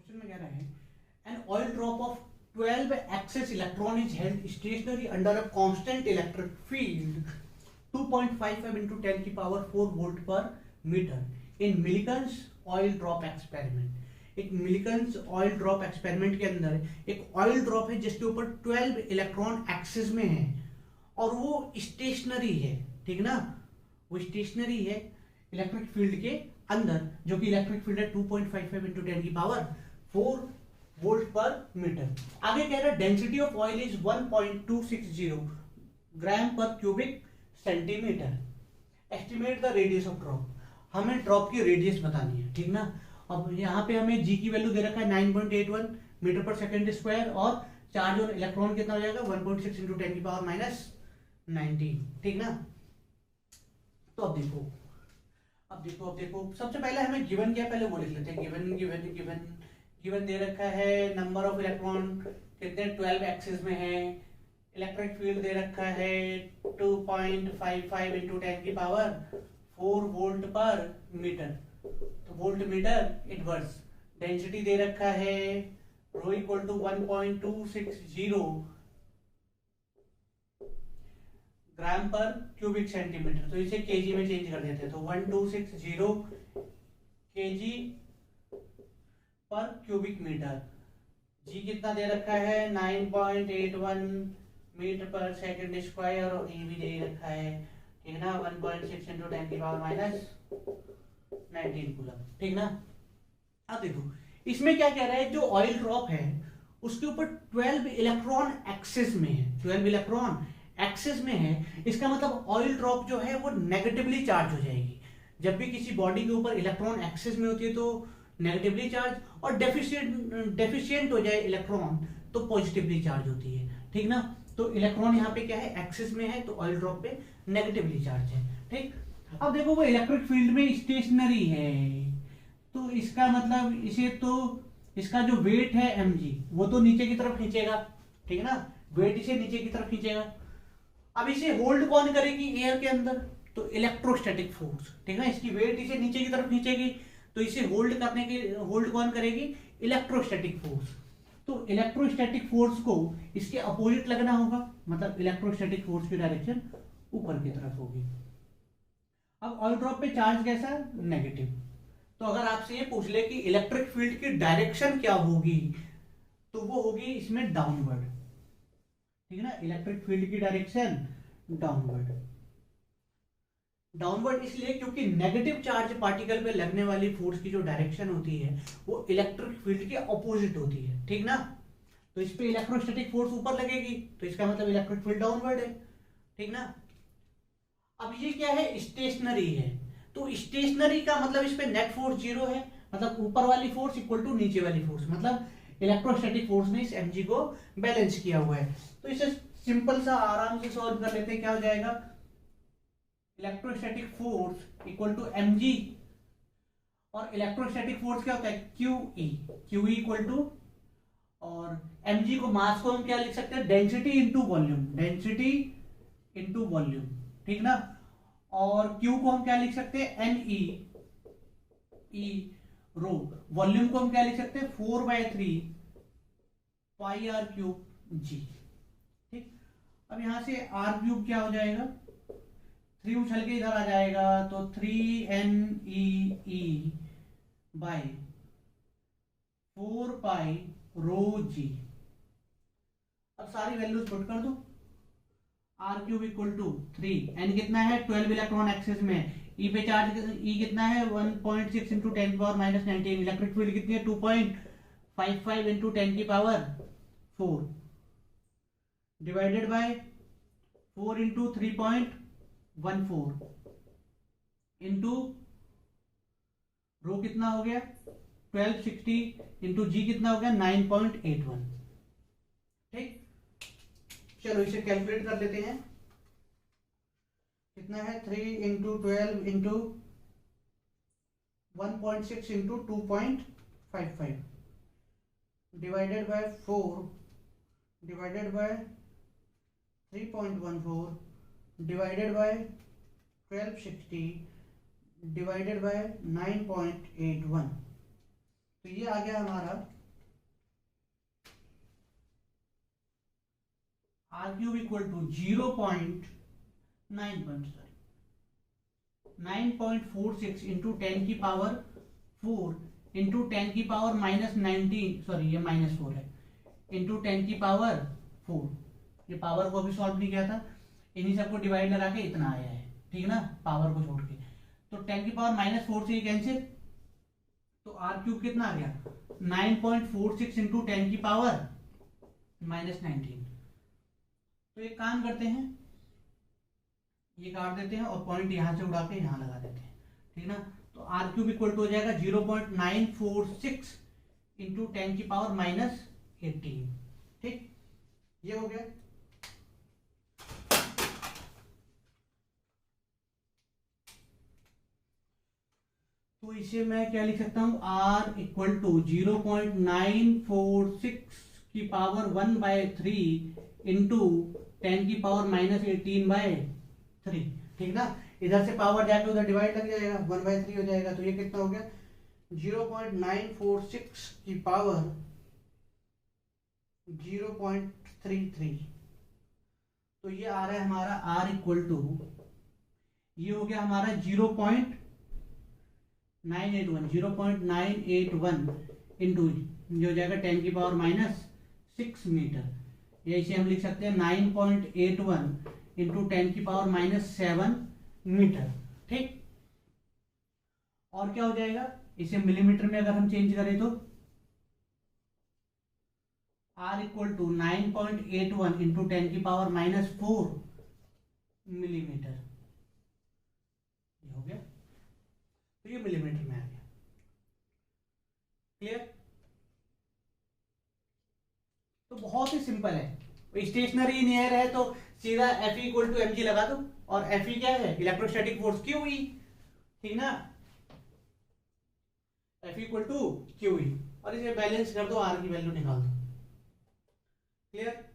Question में कह रहा है an oil drop of 12 excess electron is held stationary under a constant electric field 2.55 into 10 की power 4 volt per metre in Millikan's oil drop experiment. एक Millikan's oil drop experiment के अंदर एक oil drop है जिसके ऊपर 12 इलेक्ट्रॉन एक्सिस में है और वो स्टेशनरी है, ठीक ना, वो स्टेशनरी है इलेक्ट्रिक फील्ड के अंदर, जो कि इलेक्ट्रिक फील्ड है 2.55 into 10 की पावर 4 वोल्ट पर मीटर। आगे कह रहा है डेंसिटी ऑफ ऑयल इज 1.260 ग्राम पर cubic centimetre. Estimate the radius of drop, हमें ड्रॉप की रेडियस बतानी है, ठीक ना। अब यहाँ पे हमें जी की वैल्यू दे रखा है 9.81 मीटर पर सेकेंड स्क्वायर और चार्ज और इलेक्ट्रॉन कितना हो जाएगा 1.6 into 10 की पावर -19, ठीक ना। तो अब देखो सबसे पहले हमें गिवन क्या पहले वो लिख लेते हैं। गिवन दे रखा है नंबर ऑफ इलेक्ट्रॉन कितने 12 एक्सिस में है, इलेक्ट्रिक फील्ड दे रखा है 2.55 into 10 की पावर 4 वोल्ट पर मीटर, तो वोल्ट मीटर इनवर्स। डेंसिटी दे रखा है रो इक्वल टू 1.260 ग्राम पर क्यूबिक सेंटीमीटर, तो इसे केजी में चेंज कर देते हैं, तो 1260 केजी पर क्यूबिक मीटर। जी कितना दे रखा है 9.81 मीटर पर सेकंड स्क्वायर और ई भी दे रखा है, ठीक ना, 1.6 into 10 की पावर -19 कूलम, ठीक ना। अब देखो इसमें क्या कह रहा है, जो ऑयल ड्रॉप है उसके ऊपर 12 इलेक्ट्रॉन एक्सिस में है, 12 इलेक्ट्रॉन एक्सिस में है। इसका मतलब ऑयल ड्रॉप जो है वो नेगेटिवली चार्ज हो जाएगी। जब भी किसी बॉडी के ऊपर इलेक्ट्रॉन एक्सिस में होती है तो नेगेटिवली चार्ज, और डेफिशिएंट हो जाए इलेक्ट्रॉन तो पॉजिटिवली चार्ज होती है, ठीक ना। तो इलेक्ट्रॉन यहाँ पे क्या है एक्सिस में है, तो ऑयल ड्रॉप पे नेगेटिवली चार्ज है, ठीक। अब देखो वो इलेक्ट्रिक फील्ड में स्टेशनरी है, तो इसका मतलब इसे तो इसका जो वेट है mg वो तो नीचे की तरफ खींचेगा, ठीक है ना, वेट इसे नीचे की तरफ खींचेगा। अब इसे होल्ड कौन करेगी एयर के अंदर, तो इलेक्ट्रोस्टैटिक फोर्स, ठीक है, इसकी वेट इसे नीचे की तरफ खींचेगी, तो इसे होल्ड कौन करेगी इलेक्ट्रोस्टैटिक फोर्स। तो इलेक्ट्रोस्टैटिक फोर्स को इसके अपोजिट लगना होगा, मतलब इलेक्ट्रोस्टैटिक फोर्स की डायरेक्शन ऊपर की तरफ होगी। अब ऑयल ड्रॉप पे चार्ज कैसा है नेगेटिव, तो अगर आपसे ये पूछ ले कि इलेक्ट्रिक फील्ड की डायरेक्शन क्या होगी, तो वो होगी इसमें डाउनवर्ड, ठीक है ना, इलेक्ट्रिक फील्ड की डायरेक्शन डाउनवर्ड इसलिए क्योंकि नेगेटिव चार्ज पार्टिकल पे लगने वाली फोर्स की जो डायरेक्शन होती है वो इलेक्ट्रिक फील्ड के अपोजिट होती है, ठीक ना। तो इस पे इलेक्ट्रोस्टैटिक फोर्स ऊपर लगेगी, तो इसका मतलब इलेक्ट्रिक फील्ड डाउनवर्ड है, ठीक ना। अब ये क्या है स्टेशनरी है, तो स्टेशनरी का मतलब इस पे नेट फोर्स 0 है, मतलब ऊपर वाली फोर्स इक्वल टू नीचे वाली फोर्स, मतलब इलेक्ट्रोस्टैटिक फोर्स ने इस mg को बैलेंस किया हुआ है। तो इसे सिंपल सा आराम से सॉल्व कर लेते हैं, क्या हो जाएगा electrostatic force equal to mg, और इलेक्ट्रोस्टैटिक फोर्स क्या होता है QE इक्वल टू, और mg को मास को हम क्या लिख सकते हैं डेंसिटी इनटू वॉल्यूम, ठीक ना। और Q को हम क्या लिख सकते हैं NE रो, वॉल्यूम को हम क्या लिख सकते हैं 4/3 पाई r क्यूब g, ठीक। अब यहां से r क्यूब क्या हो जाएगा, 3 उछल के इधर आ जाएगा, तो 3NEE बाय 4 पाई रो g। अब सारी वैल्यूज पुट कर दो, r cube equal to 3, n कितना है 12 इलेक्ट्रॉन एक्सिस में, E पे चार्ज E कितना है 1.6 into 10 की पावर -19, इलेक्ट्रिक फील्ड कितनी है 2.55 into 10 की power 4 divided by 4 into 3.14 into rho कितना हो गया 1260 इंटू जी कितना हो गया 9.81, ठीक। चलो इसे कैलकुलेट कर लेते हैं, कितना है 3 into 12 into 1.6 into 2.55 divided by 4 divided by 3.14 divided by 1260 divided by 9.81, तो ये आ गया हमारा r cube equal to 9.46 into 10 की पावर 4 इंटू 10 की पावर -19, सॉरी ये -4 है, इंटू 10 की पावर 4। ये पावर को अभी सॉल्व नहीं किया था, इन्हीं सबको डिवाइड लगा के इतना आया है, ठीक ना, पावर को छोड़ के। तो 10 की पावर -4 से ये कैंसिल, तो आर क्यूब कितना आ गया 9.46 इंटू 10 की पावर -19। तो एक काम करते हैं, ये काट देते हैं और पॉइंट यहां से उड़ा के यहां लगा देते हैं, ठीक ना। तो आर क्यूब इक्वल टू हो जाएगा 0.946 इंटू 10 की पावर -18, ठीक, ये हो गया। तो इसे मैं क्या लिख सकता हूं, आर इक्वल टू 0.946 की पावर 1/3 इंटू 10 की पावर -18/3, ठीक ना। इधर से पावर जाके उधर डिवाइड लग जाएगा, 1/3 हो जाएगा। तो ये कितना हो गया 0.946 की पावर 0.33। तो ये आ रहा है हमारा r इक्वल टू, ये हो गया हमारा 0.981 इंटू जो हो जाएगा 10 की पावर -6 मीटर, या इसे हम लिख सकते हैं 9.81 इंटू 10 की पावर -7 मीटर, ठीक। और क्या हो जाएगा, इसे मिलीमीटर में अगर हम चेंज करें तो R इक्वल टू 9.81 इंटू 10 की पावर -4 मिलीमीटर, ये हो गया। तो ये मिलीमीटर में आ गया, क्लियर। तो बहुत ही सिंपल है, स्टेशनरी इन एयर है तो सीधा F इक्वल टू mg लगा दो, और F क्या है, इलेक्ट्रोस्टैटिक फोर्स QE, ठीक ना, F इक्वल टू QE, और इसे बैलेंस कर दो, R की वैल्यू निकाल दो, क्लियर।